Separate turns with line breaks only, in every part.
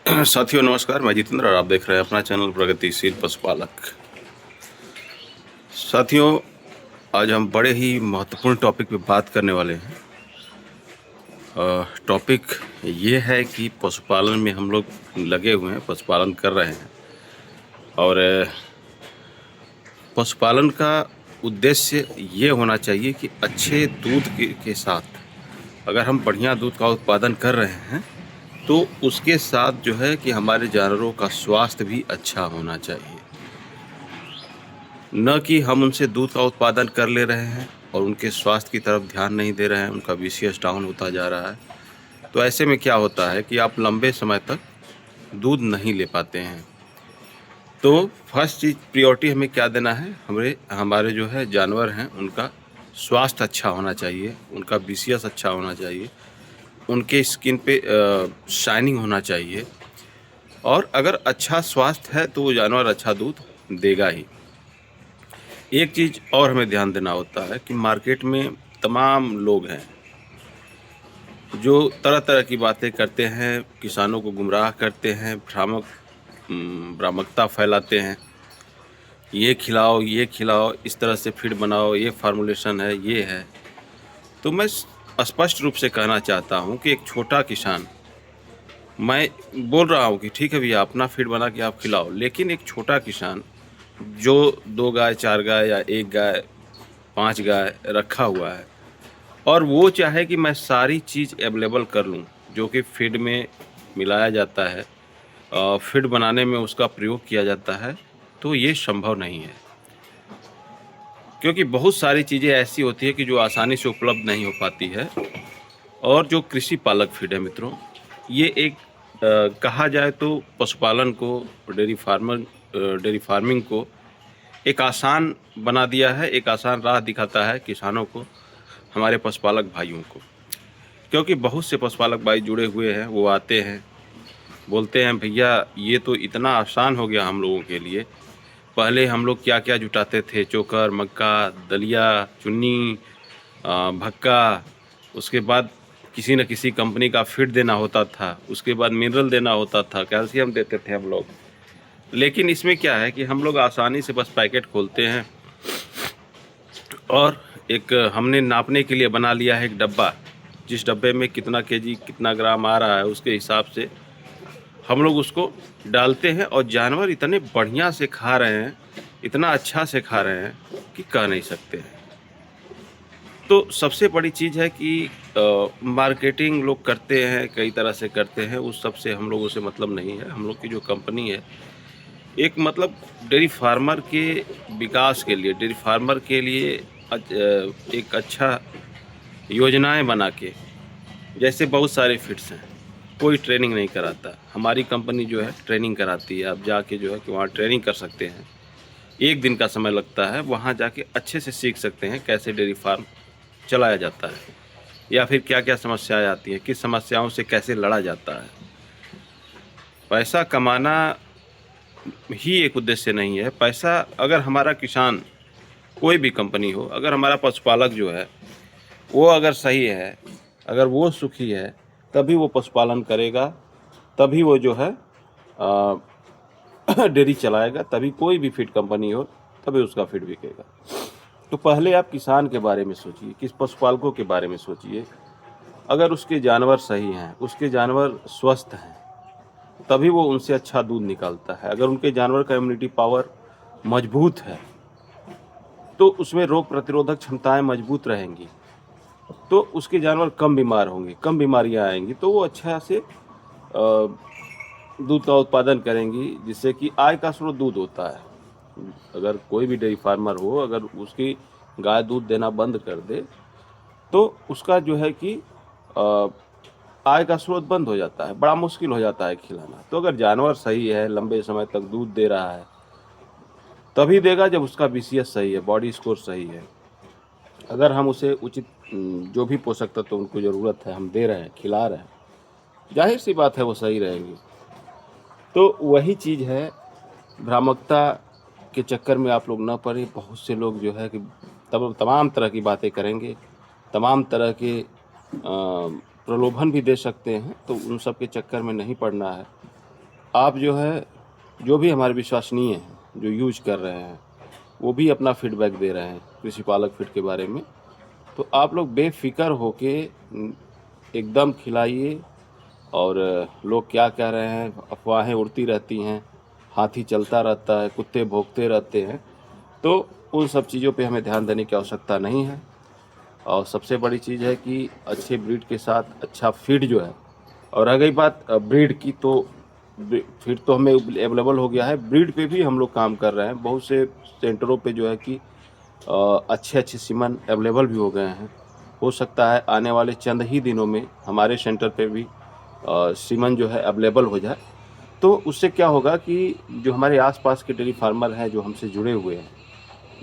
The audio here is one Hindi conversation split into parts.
साथियों नमस्कार, मैं जितेंद्र और आप देख रहे हैं अपना चैनल प्रगतिशील पशुपालक। साथियों, आज हम बड़े ही महत्वपूर्ण टॉपिक पे बात करने वाले हैं। टॉपिक ये है कि पशुपालन में हम लोग लगे हुए हैं, पशुपालन कर रहे हैं और पशुपालन का उद्देश्य ये होना चाहिए कि अच्छे दूध के साथ अगर हम बढ़िया दूध का उत्पादन कर रहे हैं तो उसके साथ जो है कि हमारे जानवरों का स्वास्थ्य भी अच्छा होना चाहिए। न कि हम उनसे दूध का उत्पादन कर ले रहे हैं और उनके स्वास्थ्य की तरफ ध्यान नहीं दे रहे हैं, उनका बीसीएस डाउन होता जा रहा है। तो ऐसे में क्या होता है कि आप लंबे समय तक दूध नहीं ले पाते हैं। तो फर्स्ट चीज़ प्रायोरिटी हमें क्या देना है, हमारे जो है जानवर हैं उनका स्वास्थ्य अच्छा होना चाहिए, उनका बीसीएस अच्छा होना चाहिए, उनके स्किन पे शाइनिंग होना चाहिए। और अगर अच्छा स्वास्थ्य है तो वो जानवर अच्छा दूध देगा ही। एक चीज़ और हमें ध्यान देना होता है कि मार्केट में तमाम लोग हैं जो तरह तरह की बातें करते हैं, किसानों को गुमराह करते हैं, भ्रामकता फैलाते हैं। ये खिलाओ, ये खिलाओ, इस तरह से फीड बनाओ, ये फार्मूलेशन है, ये है। तो मैं स्पष्ट रूप से कहना चाहता हूँ कि एक छोटा किसान, मैं बोल रहा हूँ कि ठीक है भैया अपना फीड बना के आप खिलाओ, लेकिन एक छोटा किसान जो 2 गाय, 4 गाय या 1 गाय, 5 गाय रखा हुआ है और वो चाहे कि मैं सारी चीज़ अवेलेबल कर लूँ जो कि फीड में मिलाया जाता है, फीड बनाने में उसका प्रयोग किया जाता है, तो ये संभव नहीं है। क्योंकि बहुत सारी चीज़ें ऐसी होती है कि जो आसानी से उपलब्ध नहीं हो पाती है। और जो कृषि पालक फीड है मित्रों, ये एक कहा जाए तो पशुपालन को, डेयरी फार्मिंग को एक आसान बना दिया है, एक आसान राह दिखाता है किसानों को, हमारे पशुपालक भाइयों को। क्योंकि बहुत से पशुपालक भाई जुड़े हुए हैं, वो आते हैं, बोलते हैं भैया ये तो इतना आसान हो गया हम लोगों के लिए। पहले हम लोग क्या क्या जुटाते थे, चोकर, मक्का, दलिया, चुन्नी, भक्का, उसके बाद किसी न किसी कंपनी का फीड देना होता था, उसके बाद मिनरल देना होता था, कैल्शियम देते थे हम लोग। लेकिन इसमें क्या है कि हम लोग आसानी से बस पैकेट खोलते हैं और एक हमने नापने के लिए बना लिया है एक डब्बा, जिस डब्बे में कितना केजी कितना ग्राम आ रहा है उसके हिसाब से हम लोग उसको डालते हैं और जानवर इतने बढ़िया से खा रहे हैं, इतना अच्छा से खा रहे हैं कि कह नहीं सकते हैं। तो सबसे बड़ी चीज़ है कि मार्केटिंग लोग करते हैं, कई तरह से करते हैं, उस सब से हम लोगों से मतलब नहीं है। हम लोग की जो कंपनी है एक मतलब डेयरी फार्मर के विकास के लिए, डेयरी फार्मर के लिए एक अच्छा योजनाएं बना के, जैसे बहुत सारे फिट्स हैं, कोई ट्रेनिंग नहीं कराता, हमारी कंपनी जो है ट्रेनिंग कराती है। आप जाके जो है कि वहाँ ट्रेनिंग कर सकते हैं, 1 दिन का समय लगता है, वहाँ जाके अच्छे से सीख सकते हैं कैसे डेयरी फार्म चलाया जाता है या फिर क्या क्या समस्याएं आती हैं, किस समस्याओं से कैसे लड़ा जाता है। पैसा कमाना ही एक उद्देश्य नहीं है। पैसा, अगर हमारा किसान, कोई भी कंपनी हो, अगर हमारा पशुपालक जो है वो अगर सही है, अगर वो सुखी है, तभी वो पशुपालन करेगा, तभी वो जो है डेयरी चलाएगा, तभी कोई भी फीड कंपनी हो तभी उसका फीड बिकेगा। तो पहले आप किसान के बारे में सोचिए, किस पशुपालकों के बारे में सोचिए। अगर उसके जानवर सही हैं, उसके जानवर स्वस्थ हैं, तभी वो उनसे अच्छा दूध निकालता है। अगर उनके जानवर का इम्यूनिटी पावर मजबूत है तो उसमें रोग प्रतिरोधक क्षमताएं मजबूत रहेंगी, तो उसके जानवर कम बीमार होंगे, कम बीमारियां आएंगी, तो वो अच्छा से दूध का उत्पादन करेंगी, जिससे कि आय का स्रोत दूध होता है। अगर कोई भी डेयरी फार्मर हो, अगर उसकी गाय दूध देना बंद कर दे तो उसका जो है कि आय का स्रोत बंद हो जाता है, बड़ा मुश्किल हो जाता है खिलाना। तो अगर जानवर सही है, लंबे समय तक दूध दे रहा है, तभी देगा जब उसका बीसीएस सही है, बॉडी स्कोर सही है। अगर हम उसे उचित जो भी पोषक तत्व उनको ज़रूरत है हम दे रहे हैं, खिला रहे हैं, जाहिर सी बात है वो सही रहेंगी। तो वही चीज़ है, भ्रामकता के चक्कर में आप लोग न पड़े। बहुत से लोग जो है कि तमाम तरह की बातें करेंगे, तमाम तरह के प्रलोभन भी दे सकते हैं, तो उन सब के चक्कर में नहीं पड़ना है। आप जो है, जो भी हमारे विश्वसनीय हैं, जो यूज कर रहे हैं, वो भी अपना फीडबैक दे रहे हैं कृषि पालक फीड के बारे में। तो आप लोग बेफ़िक्र होके एकदम खिलाइए। और लोग क्या कह रहे हैं, अफ़वाहें उड़ती रहती हैं, हाथी चलता रहता है, कुत्ते भौंकते रहते हैं, तो उन सब चीज़ों पे हमें ध्यान देने की आवश्यकता नहीं है। और सबसे बड़ी चीज़ है कि अच्छे ब्रीड के साथ अच्छा फीड जो है। और रह गई बात ब्रीड की, तो फीड तो हमें अवेलेबल हो गया है, ब्रीड पे भी हम लोग काम कर रहे हैं। बहुत से सेंटरों पे जो है कि अच्छे-अच्छे सीमन अवेलेबल भी हो गए हैं। हो सकता है आने वाले चंद ही दिनों में हमारे सेंटर पे भी सीमन जो है अवेलेबल हो जाए। तो उससे क्या होगा कि जो हमारे आस-पास के डेयरी फार्मर हैं, जो हमसे जुड़े हुए हैं,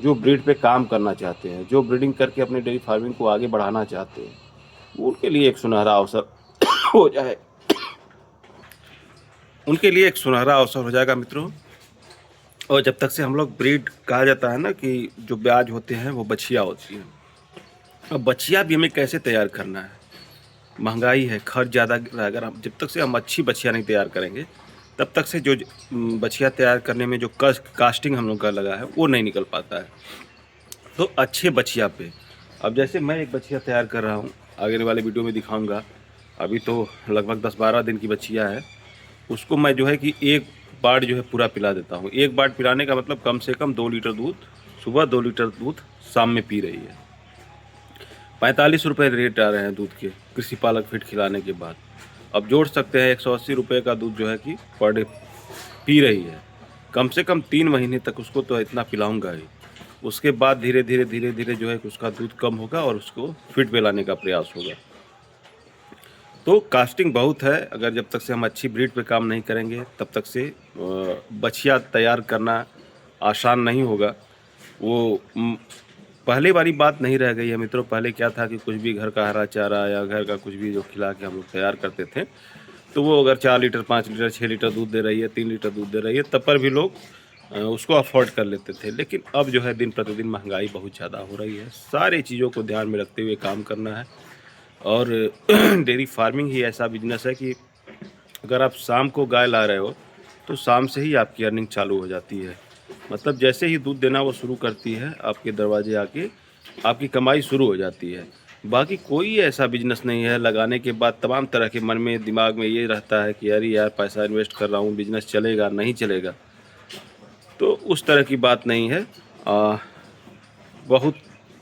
जो ब्रीड पे काम करना चाहते हैं, जो ब्रीडिंग करके अपने डेयरी फार्मिंग को आगे बढ़ाना चाहते हैं, उनके लिए एक सुनहरा अवसर हो जाए उनके लिए एक सुनहरा अवसर हो जाएगा मित्रों। और जब तक से हम लोग ब्रीड, कहा जाता है ना कि जो ब्याज होते हैं वो बछिया होती हैं। अब बछिया भी हमें कैसे तैयार करना है, महंगाई है, खर्च ज़्यादा। अगर हम, जब तक से हम अच्छी बछिया नहीं तैयार करेंगे, तब तक से जो बछिया तैयार करने में जो कास्टिंग हम लोग का लगा है वो नहीं निकल पाता है। तो अच्छे बछिया पे, अब जैसे मैं एक बछिया तैयार कर रहा हूँ, आगे वाले वीडियो में दिखाऊंगा। अभी तो लगभग 10-12 दिन की बछिया है। उसको मैं जो है कि एक बार जो है पूरा पिला देता हूँ। एक बार पिलाने का मतलब कम से कम 2 लीटर दूध सुबह, 2 लीटर दूध शाम में पी रही है। 45 रुपये रेट आ रहे हैं दूध के, कृषि पालक फीड खिलाने के बाद। अब जोड़ सकते हैं 180 रुपये का दूध जो है कि पर डे पी रही है। कम से कम 3 महीने तक उसको तो इतना पिलाऊंगा ही। उसके बाद धीरे धीरे धीरे धीरे जो है कि उसका दूध कम होगा और उसको फीड पे लाने का प्रयास होगा। तो कास्टिंग बहुत है। अगर जब तक से हम अच्छी ब्रीड पे काम नहीं करेंगे, तब तक से बछिया तैयार करना आसान नहीं होगा। वो पहले वाली बात नहीं रह गई है मित्रों। पहले क्या था कि कुछ भी घर का हरा चारा या घर का कुछ भी जो खिला के हम लोग तैयार करते थे, तो वो अगर 4 लीटर, 5 लीटर, 6 लीटर दूध दे रही है, 3 लीटर दूध दे रही है, तब पर भी लोग उसको अफोर्ड कर लेते थे। लेकिन अब जो है दिन प्रतिदिन महंगाई बहुत ज़्यादा हो रही है। सारी चीज़ों को ध्यान में रखते हुए काम करना है। और डेयरी फार्मिंग ही ऐसा बिजनेस है कि अगर आप शाम को गाय ला रहे हो, तो शाम से ही आपकी अर्निंग चालू हो जाती है। मतलब जैसे ही दूध देना वो शुरू करती है, आपके दरवाजे आके आपकी कमाई शुरू हो जाती है। बाकी कोई ऐसा बिजनेस नहीं है लगाने के बाद तमाम तरह के मन में, दिमाग में ये रहता है कि अरे यार पैसा इन्वेस्ट कर रहा हूँ, बिजनेस चलेगा नहीं चलेगा। तो उस तरह की बात नहीं है। बहुत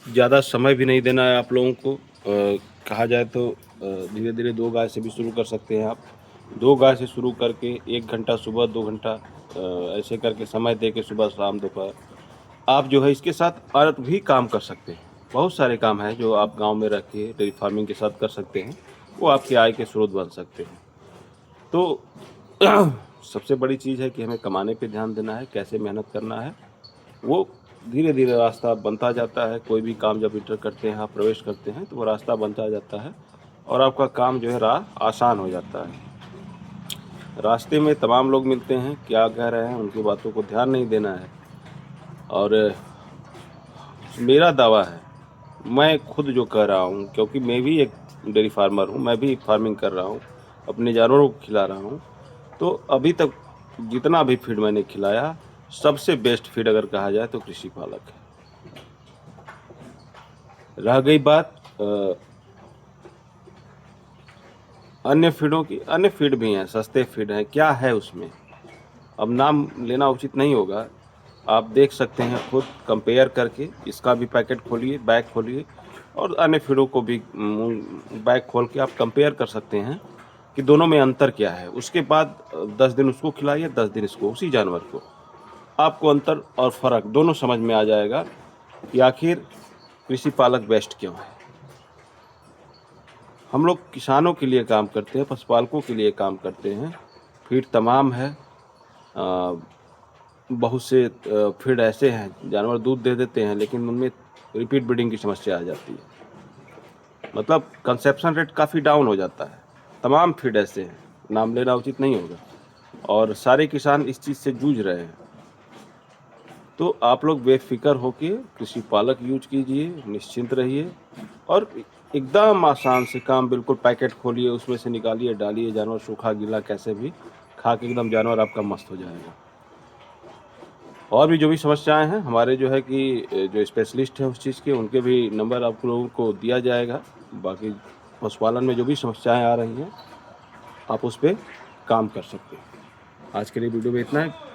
ज़्यादा समय भी नहीं देना है आप लोगों को। कहा जाए तो धीरे धीरे 2 गाय से भी शुरू कर सकते हैं आप। 2 गाय से शुरू करके 1 घंटा सुबह, 2 घंटा ऐसे करके समय दे के सुबह शाम दोपहर आप जो है इसके साथ और भी काम कर सकते हैं। बहुत सारे काम हैं जो आप गांव में रह के डेयरी फार्मिंग के साथ कर सकते हैं। वो आपकी आय के स्रोत बन सकते हैं। तो सबसे बड़ी चीज़ है कि हमें कमाने पे ध्यान देना है, कैसे मेहनत करना है। वो धीरे धीरे रास्ता बनता जाता है। कोई भी काम जब इंटर करते हैं, आप प्रवेश करते हैं, तो वो रास्ता बनता जाता है और आपका काम जो है राह आसान हो जाता है। रास्ते में तमाम लोग मिलते हैं, क्या कह रहे हैं उनकी बातों को ध्यान नहीं देना है। और मेरा दावा है, मैं खुद जो कह रहा हूँ, क्योंकि मैं भी एक डेयरी फार्मर हूँ, मैं भी फार्मिंग कर रहा हूँ, अपने जानवरों को खिला रहा हूँ। तो अभी तक जितना भी फीड मैंने खिलाया, सबसे बेस्ट फीड अगर कहा जाए तो कृषि पालक है। रह गई बात अन्य फीडों की, अन्य फीड भी हैं, सस्ते फीड हैं, क्या है उसमें अब नाम लेना उचित नहीं होगा। आप देख सकते हैं खुद कंपेयर करके, इसका भी पैकेट खोलिए, बैग खोलिए और अन्य फीडों को भी बैग खोल के आप कंपेयर कर सकते हैं कि दोनों में अंतर क्या है। उसके बाद 10 दिन उसको खिलाइए, 10 दिन इसको, उसी जानवर को। आपको अंतर और फ़र्क दोनों समझ में आ जाएगा कि आखिर कृषि पालक बेस्ट क्यों है। हम लोग किसानों के लिए काम करते हैं, पशुपालकों के लिए काम करते हैं। फीड तमाम है। बहुत से फीड ऐसे हैं, जानवर दूध दे देते हैं लेकिन उनमें रिपीट ब्रीडिंग की समस्या आ जाती है। मतलब कंसेप्शन रेट काफ़ी डाउन हो जाता है। तमाम फीड ऐसे हैं, नाम लेना उचित नहीं होगा और सारे किसान इस चीज़ से जूझ रहे हैं। तो आप लोग बेफिक्र होके कृषि पालक यूज कीजिए, निश्चिंत रहिए और एकदम आसान से काम, बिल्कुल पैकेट खोलिए, उसमें से निकालिए, डालिए, जानवर सूखा गीला कैसे भी खा के एकदम जानवर आपका मस्त हो जाएगा। और भी जो भी समस्याएँ हैं हमारे जो है कि जो स्पेशलिस्ट हैं उस चीज़ के, उनके भी नंबर आप लोगों को दिया जाएगा। बाकी पशुपालन में जो भी समस्याएँ आ रही हैं, आप उस पे काम कर सकते हैं। आज के लिए वीडियो में इतना है।